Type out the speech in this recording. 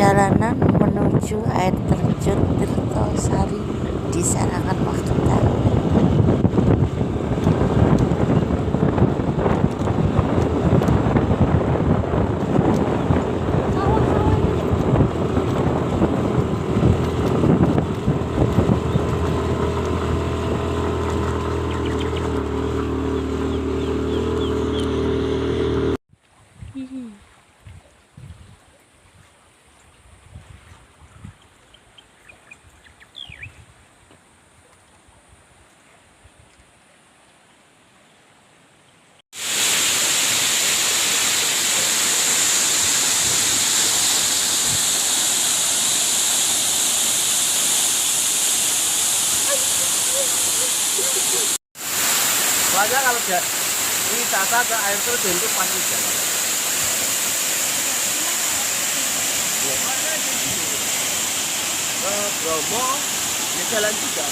perjalanan menuju air terjun Tirtosari di Sarangan, Magetan. Soalnya kalau dia wisata ke air terjun itu pasti jalan. Ke Bromo, ya jalan juga.